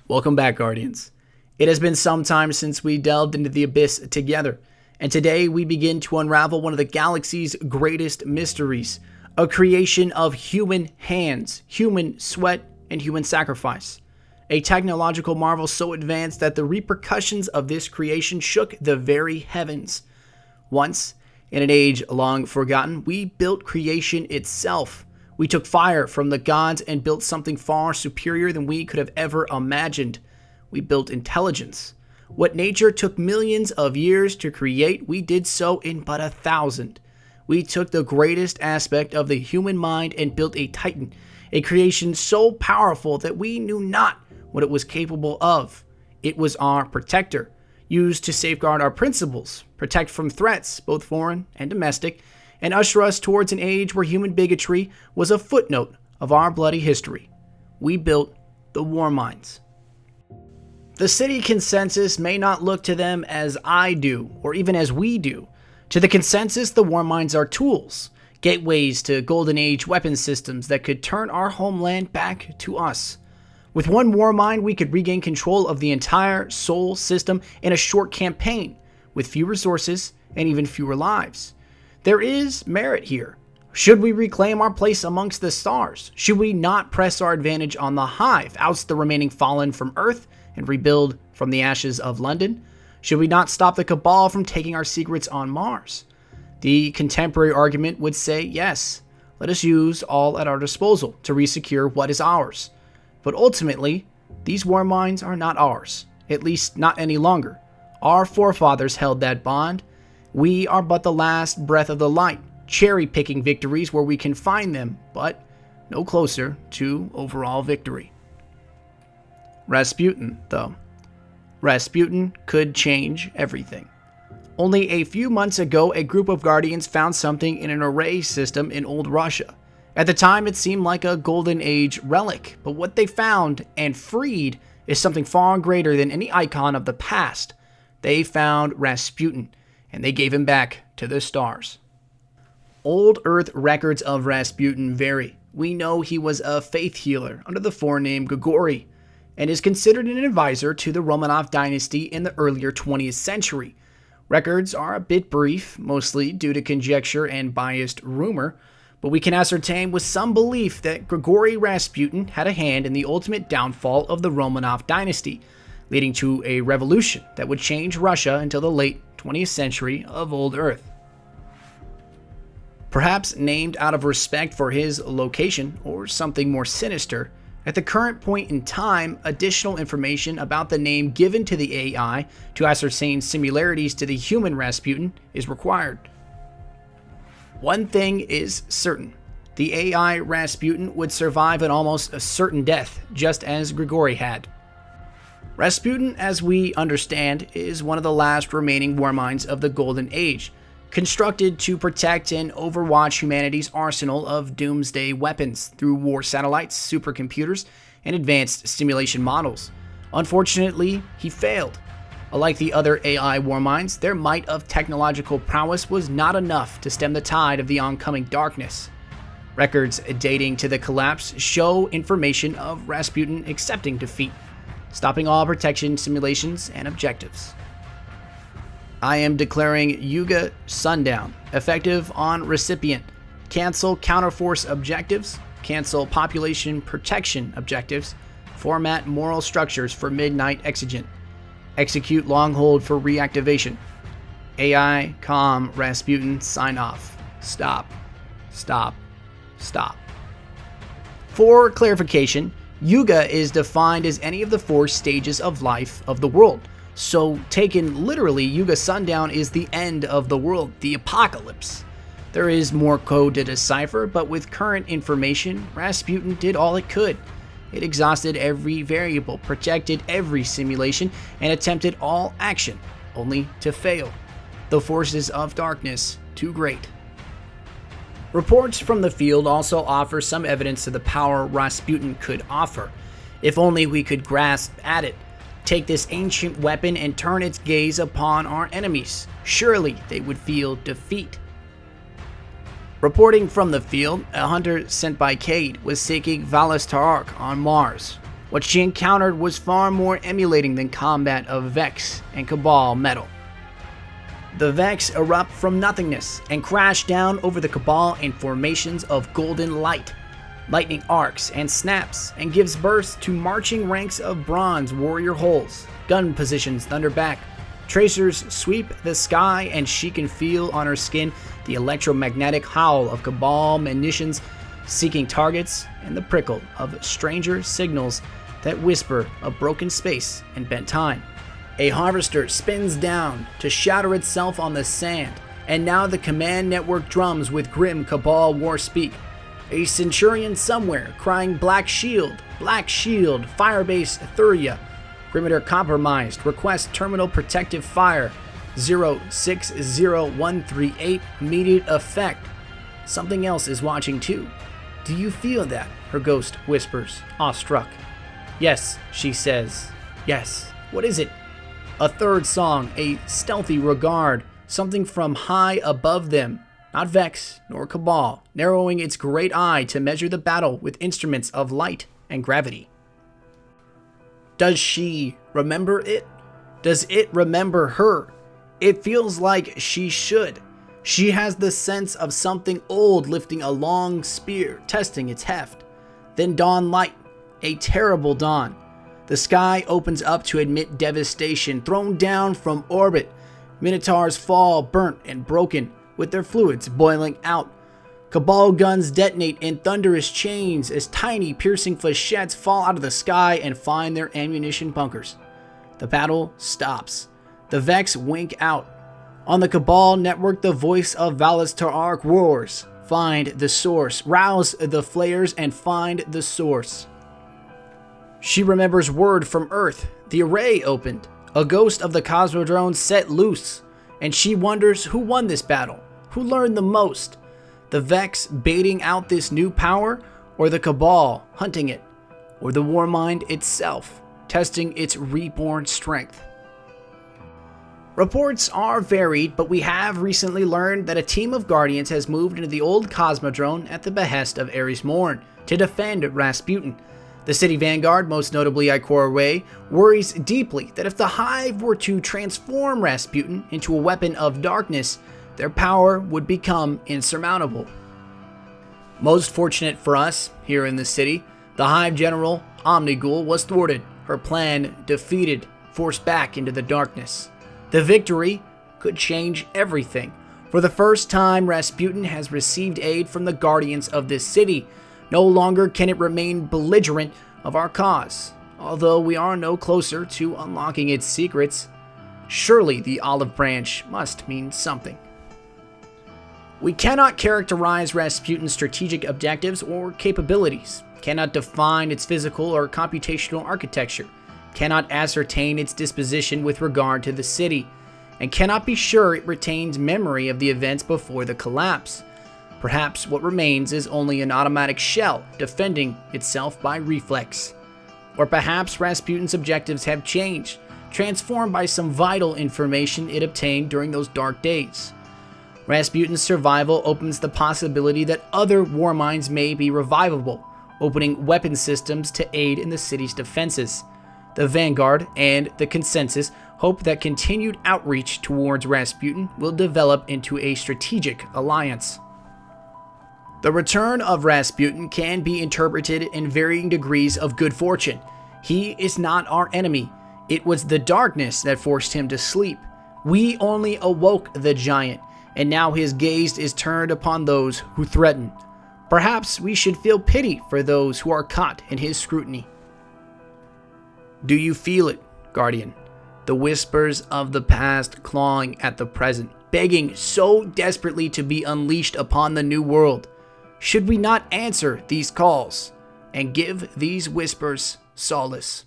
Welcome back, Guardians. It has been some time since we delved into the abyss together, and today we begin to unravel one of the galaxy's greatest mysteries, a creation of human hands, human sweat, and human sacrifice. A technological marvel so advanced that the repercussions of this creation shook the very heavens. Once, in an age long forgotten, we built creation itself. We took fire from the gods and built something far superior than we could have ever imagined. We built intelligence. What nature took millions of years to create, we did so in but 1,000. We took the greatest aspect of the human mind and built a titan, a creation so powerful that we knew not what it was capable of. It was our protector, used to safeguard our principles, protect from threats, both foreign and domestic, and usher us towards an age where human bigotry was a footnote of our bloody history. We built the Warminds. The city consensus may not look to them as I do, or even as we do. To the consensus, the Warminds are tools, gateways to Golden Age weapon systems that could turn our homeland back to us. With one Warmind, we could regain control of the entire Sol system in a short campaign, with few resources and even fewer lives. There is merit here. Should we reclaim our place amongst the stars? Should we not press our advantage on the Hive, oust the remaining fallen from Earth, and rebuild from the ashes of London? Should we not stop the Cabal from taking our secrets on Mars? The contemporary argument would say yes. Let us use all at our disposal to resecure what is ours. But ultimately, these Warminds are not ours, at least not any longer. Our forefathers held that bond. We are but the last breath of the light, cherry-picking victories where we can find them, but no closer to overall victory. Rasputin, though. Rasputin could change everything. Only a few months ago, a group of Guardians found something in an array system in old Russia. At the time, it seemed like a Golden Age relic, but what they found and freed is something far greater than any icon of the past. They found Rasputin, and they gave him back to the stars. Old Earth records of Rasputin vary. We know he was a faith healer under the forename Grigory, and is considered an advisor to the Romanov dynasty in the earlier 20th century. Records are a bit brief, mostly due to conjecture and biased rumor, but we can ascertain with some belief that Grigory Rasputin had a hand in the ultimate downfall of the Romanov dynasty, leading to a revolution that would change Russia until the late 20th century of Old Earth. Perhaps named out of respect for his location or something more sinister, at the current point in time, additional information about the name given to the AI to ascertain similarities to the human Rasputin is required. One thing is certain. The AI Rasputin would survive an almost a certain death, just as Grigory had. Rasputin, as we understand, is one of the last remaining Warminds of the Golden Age, constructed to protect and overwatch humanity's arsenal of doomsday weapons through war satellites, supercomputers, and advanced simulation models. Unfortunately, he failed. Unlike the other AI Warminds, their might of technological prowess was not enough to stem the tide of the oncoming darkness. Records dating to the collapse show information of Rasputin accepting defeat, stopping all protection simulations and objectives. I am declaring Yuga Sundown, effective on recipient. Cancel counterforce objectives, cancel population protection objectives, format moral structures for midnight exigent, execute long hold for reactivation. AI, calm, Rasputin, sign off. Stop, stop, stop. For clarification, Yuga is defined as any of the 4 stages of life of the world. So, taken literally, Yuga Sundown is the end of the world, the apocalypse. There is more code to decipher, but with current information, Rasputin did all it could. It exhausted every variable, projected every simulation, and attempted all action, only to fail. The forces of darkness too great. Reports from the field also offer some evidence of the power Rasputin could offer. If only we could grasp at it. Take this ancient weapon and turn its gaze upon our enemies. Surely they would feel defeat. Reporting from the field, a hunter sent by Cade was seeking Valis Tarark on Mars. What she encountered was far more emulating than combat of Vex and Cabal metal. The Vex erupt from nothingness and crash down over the Cabal in formations of golden light. Lightning arcs and snaps and gives birth to marching ranks of bronze warrior holes. Gun positions thunder back. Tracers sweep the sky, and she can feel on her skin the electromagnetic howl of Cabal munitions seeking targets and the prickle of stranger signals that whisper of broken space and bent time. A harvester spins down to shatter itself on the sand, and now the command network drums with grim Cabal war speak. A centurion somewhere crying Black Shield, Firebase Thuria. Perimeter compromised, request terminal protective fire. 060138, immediate effect. Something else is watching too. Do you feel that? Her ghost whispers, awestruck. Yes, she says. Yes. What is it? A third song, a stealthy regard, something from high above them. Not Vex, nor Cabal, narrowing its great eye to measure the battle with instruments of light and gravity. Does she remember it? Does it remember her? It feels like she should. She has the sense of something old lifting a long spear, testing its heft. Then dawn light, a terrible dawn. The sky opens up to admit devastation thrown down from orbit. Minotaurs fall burnt and broken, with their fluids boiling out. Cabal guns detonate in thunderous chains as tiny piercing flechettes fall out of the sky and find their ammunition bunkers. The battle stops. The Vex wink out. On the Cabal network, the voice of Valis roars. Find the source. Rouse the flares and find the source. She remembers word from Earth. The array opened. A ghost of the Cosmodrome set loose. And she wonders who won this battle. Who learned the most? The Vex baiting out this new power? Or the Cabal hunting it? Or the Warmind itself testing its reborn strength? Reports are varied, but we have recently learned that a team of Guardians has moved into the old Cosmodrome at the behest of Ares Morn to defend Rasputin. The city vanguard, most notably Ikora Way, worries deeply that if the Hive were to transform Rasputin into a weapon of darkness, their power would become insurmountable. Most fortunate for us, here in the city, the Hive General, Omnigul, was thwarted, her plan defeated, forced back into the darkness. The victory could change everything. For the first time, Rasputin has received aid from the Guardians of this city. No longer can it remain belligerent of our cause. Although we are no closer to unlocking its secrets, surely the olive branch must mean something. We cannot characterize Rasputin's strategic objectives or capabilities, cannot define its physical or computational architecture, cannot ascertain its disposition with regard to the city, and cannot be sure it retains memory of the events before the collapse. Perhaps what remains is only an automatic shell defending itself by reflex. Or perhaps Rasputin's objectives have changed, transformed by some vital information it obtained during those dark days. Rasputin's survival opens the possibility that other Warminds may be revivable, opening weapon systems to aid in the city's defenses. The Vanguard and the Consensus hope that continued outreach towards Rasputin will develop into a strategic alliance. The return of Rasputin can be interpreted in varying degrees of good fortune. He is not our enemy. It was the darkness that forced him to sleep. We only awoke the giant, and now his gaze is turned upon those who threaten. Perhaps we should feel pity for those who are caught in his scrutiny. Do you feel it, Guardian? The whispers of the past clawing at the present, begging so desperately to be unleashed upon the new world. Should we not answer these calls and give these whispers solace?